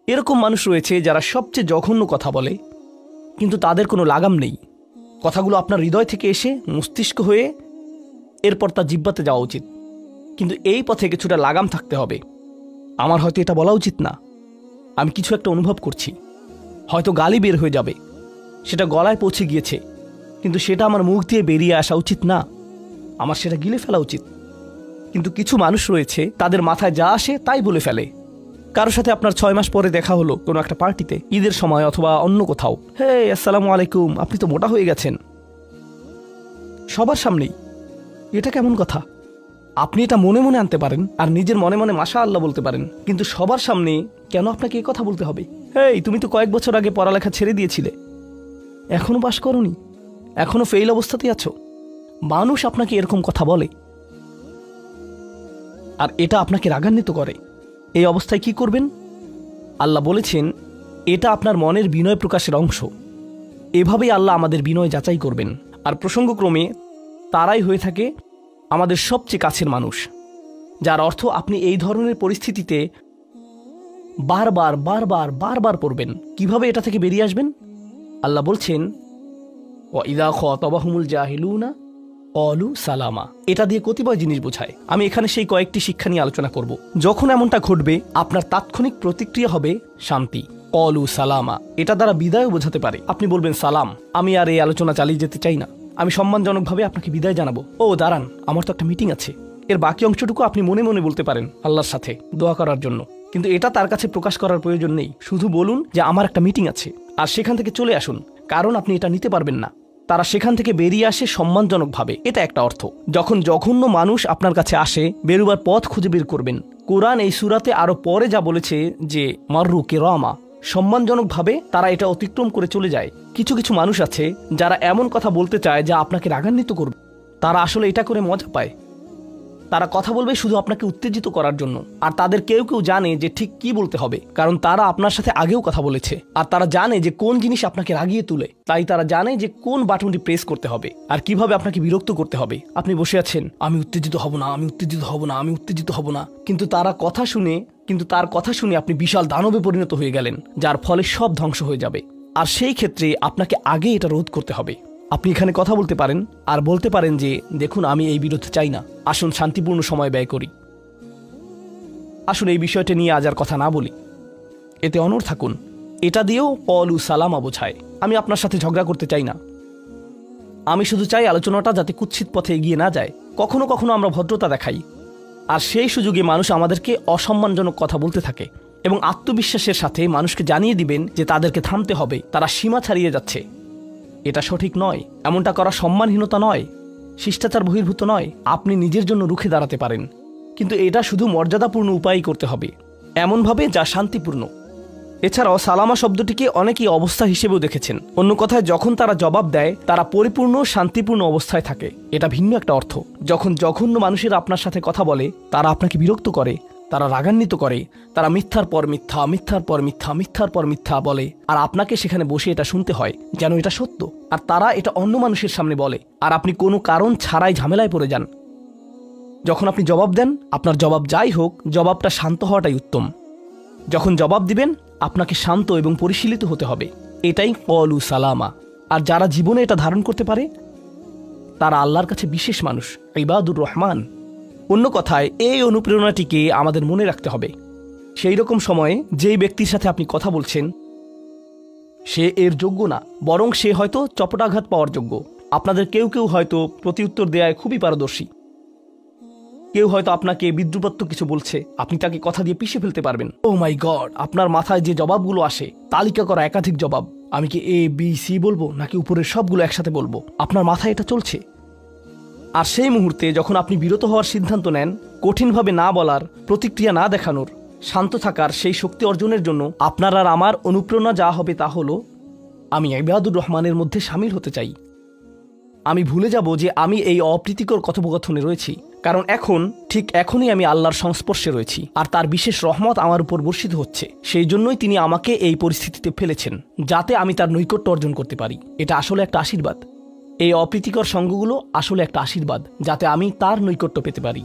এরকম মানুষ রয়েছে যারা সবচেয়ে জঘন্য কথা বলে, কিন্তু তাদের কোনো লাগাম নেই। কথাগুলো আপনার হৃদয় থেকে এসে মস্তিষ্ক হয়ে এরপর তার জিহ্বাতে যাওয়া উচিত, কিন্তু এই পথে কিছুটা লাগাম থাকতে হবে। আমার হয়তো এটা বলা উচিত না, আমি কিছু একটা অনুভব করছি, হয়তো গালি বের হয়ে যাবে, সেটা গলায় পৌঁছে গিয়েছে, কিন্তু সেটা আমার মুখ দিয়ে বেরিয়ে আসা উচিত না, আমার সেটা গিলে ফেলা উচিত। কিন্তু কিছু মানুষ রয়েছে তাদের মাথায় যা আসে তাই বলে ফেলে। কারোর সাথে আপনার 6 মাস পরে দেখা হলো কোনো একটা পার্টিতে, ঈদের সময় অথবা অন্য কোথাও, হে আসসালামু আলাইকুম, আপনি তো মোটা হয়ে গেছেন, সবার সামনেই। এটা কেমন কথা? আপনি এটা মনে মনে আনতে পারেন আর নিজের মনে মনে মাশা আল্লাহ বলতে পারেন, কিন্তু সবার সামনে কেন আপনাকে এই কথা বলতে হবে? হেই, তুমি তো কয়েক বছর আগে পড়ালেখা ছেড়ে দিয়েছিলে, এখনো পাশ করনি, এখনো ফেল অবস্থাতেই আছো। মানুষ আপনাকে এরকম কথা বলে আর এটা আপনাকে রাগান্বিত করে। এই অবস্থায় কি করবেন? আল্লাহ বলেছেন এটা আপনার মনের বিনয় প্রকাশের অংশ। এভাবেই আল্লাহ আমাদের বিনয় যাচাই করবেন। আর প্রসঙ্গক্রমে তারাই হয়ে থাকে আমাদের সবচেয়ে কাছের মানুষ, যার অর্থ আপনি এই ধরনের পরিস্থিতিতে বারবার বারবার বারবার পড়বেন। কিভাবে এটা থেকে বেরিয়ে আসবেন? আল্লাহ বলছেন ওয়াইদা খাতাবাহুমুল জাহিলুনা ক্বালু সালামা। এটা দিয়ে কতিপয় জিনিস বোঝায়। আমি এখানে সেই কয়েকটি শিক্ষা নিয়ে আলোচনা করব। যখন এমনটা ঘটবে আপনার তাৎক্ষণিক প্রতিক্রিয়া হবে শান্তি, ক্বালু সালামা। এটা দ্বারা বিদায়ও বোঝাতে পারে। আপনি বলবেন সালাম, আমি আর এই আলোচনা চালিয়ে যেতে চাই না, আমি সম্মানজনকভাবে আপনাকে বিদায় জানাবো। ও দাঁড়ান, আমার তো একটা মিটিং আছে। এর বাকি অংশটুকু আপনি মনে মনে বলতে পারেন আল্লাহর সাথে দোয়া করার জন্য, কিন্তু এটা তার কাছে প্রকাশ করার প্রয়োজন নেই। শুধু বলুন যে আমার একটা মিটিং আছে, আর সেখান থেকে চলে আসুন, কারণ আপনি এটা নিতে পারবেন না। তারা সেখান থেকে বেরিয়ে আসে সম্মানজনকভাবে, এটা একটা অর্থ। যখন জঘন্য মানুষ আপনার কাছে আসে, বেরোবার পথ খুঁজে বের করবেন। কোরআন এই সূরাতে আরো পরে যা বলেছে যে মাররু কিরামা, সম্মানজনকভাবে তারা এটা অতিক্রম করে চলে যায়। কিছু কিছু মানুষ আছে যারা এমন কথা বলতে চায় যা আপনাকে রাগান্বিত করবে। তারা আসলে এটা করে মজা পায়। তারা কথা বলবে শুধু আপনাকে উত্তেজিত করার জন্য, আর তাদের কেউ কেউ জানে যে ঠিক কি বলতে হবে, কারণ তারা আপনার সাথে আগেও কথা বলেছে। আর তারা জানে যে কোন জিনিস আপনাকে রাগিয়ে তুলে, তাই তারা জানে যে কোন বাটনটি প্রেস করতে হবে আর কিভাবে আপনাকে বিরক্ত করতে হবে। আপনি বসে আছেন, আমি উত্তেজিত হব না, আমি উত্তেজিত হব না, আমি উত্তেজিত হব না, কিন্তু তার কথা শুনে আপনি বিশাল দানবে পরিণত হয়ে গেলেন, যার ফলে সব ধ্বংস হয়ে যাবে। আর সেই ক্ষেত্রে আপনাকে আগে এটা রোধ করতে হবে। আপনি এখানে কথা বলতে পারেন আর বলতে পারেন যে দেখুন, আমি এই বিরোধ চাই না, আসুন শান্তিপূর্ণ সময় ব্যয় করি, আসুন এই বিষয়টা নিয়ে আজ আর কথা না বলি, এতে অনড় থাকুন। এটা দিয়েও ক্বালু সালামা বোঝায়। আমি আপনার সাথে ঝগড়া করতে চাই না, আমি শুধু চাই আলোচনাটা যাতে কুৎসিত পথে এগিয়ে না যায়। কখনো কখনো আমরা ভদ্রতা দেখাই, আর সেই সুযোগে মানুষ আমাদেরকে অসম্মানজনক কথা বলতে থাকে, এবং আত্মবিশ্বাসের সাথে মানুষকে জানিয়ে দিবেন যে তাদেরকে থামতে হবে, তারা সীমা ছাড়িয়ে যাচ্ছে। এটা সঠিক নয়, এমনটা করা সম্মানহীনতা নয়, শিষ্টাচার বহির্ভূত নয়। আপনি নিজের জন্য রুখে দাঁড়াতে পারেন, কিন্তু এটা শুধু মর্যাদাপূর্ণ উপায়ই করতে হবে, এমনভাবে যা শান্তিপূর্ণ। এছাড়াও সালামা শব্দটিকে অনেকেই অবস্থা হিসেবেও দেখেছেন। অন্য কথায়, যখন তারা জবাব দেয় তারা পরিপূর্ণ শান্তিপূর্ণ অবস্থায় থাকে, এটা ভিন্ন একটা অর্থ। যখন জঘন্য মানুষেরা আপনার সাথে কথা বলে, তারা আপনাকে বিরক্ত করে, তারা রাগান্বিত করে, তারা মিথ্যার পর মিথ্যা, মিথ্যার পর মিথ্যা, মিথ্যার পর মিথ্যা বলে, আর আপনাকে সেখানে বসে এটা শুনতে হয় যেন এটা সত্য। আর তারা এটা অন্য মানুষের সামনে বলে, আর আপনি কোনো কারণ ছাড়াই ঝামেলায় পড়ে যান। যখন আপনি জবাব দেন, আপনার জবাব যাই হোক, জবাবটা শান্ত হওয়াটাই উত্তম। যখন জবাব দিবেন, আপনাকে শান্ত এবং পরিশীলিত হতে হবে। এটাই ক্বালু সালামা। আর যারা জীবনে এটা ধারণ করতে পারে, তারা আল্লাহর কাছে বিশেষ মানুষ, ইবাদুর রহমান। অন্য কথায়, এই অনুপ্রেরণাটিকে আমাদের মনে রাখতে হবে। সেই রকম সময়ে যেই ব্যক্তির সাথে আপনি কথা বলছেন সে এর যোগ্য না, বরং সে হয়তো চপটাঘাত পাওয়ার যোগ্য। আপনাদের কেউ কেউ হয়তো প্রতিউত্তর দেয়ায় খুবই পারদর্শী, কেউ হয়তো আপনাকে বিদ্রুপাত্মক কিছু বলছে, আপনি তাকে কথা দিয়ে পিষে ফেলতে পারবেন। ও মাই গড, আপনার মাথায় যে জবাবগুলো আসে, তালিকা করা একাধিক জবাব, আমি কি এ বি সি বলবো নাকি উপরের সবগুলো একসাথে বলবো, আপনার মাথায় এটা চলছে। আর সেই মুহূর্তে যখন আপনি বিরত হওয়ার সিদ্ধান্ত নেন, কঠিনভাবে না বলার, প্রতিক্রিয়া না দেখানোর, শান্ত থাকার সেই শক্তি অর্জনের জন্য আপনার আর আমার অনুপ্রেরণা যা হবে তা হলো, আমি ইবাদুর রহমানের মধ্যে সামিল হতে চাই। আমি ভুলে যাব যে আমি এই অপ্রীতিকর কথোপকথনে রয়েছি, কারণ ঠিক এখনই আমি আল্লাহর সংস্পর্শে রয়েছি, আর তার বিশেষ রহমত আমার উপর বর্ষিত হচ্ছে। সেই জন্যই তিনি আমাকে এই পরিস্থিতিতে ফেলেছেন, যাতে আমি তার নৈকট্য অর্জন করতে পারি। এটা আসলে একটা আশীর্বাদ। এই অপ্রীতিকর সঙ্গগুলো আসলে একটা আশীর্বাদ, যাতে আমি তার নৈকট্য পেতে পারি।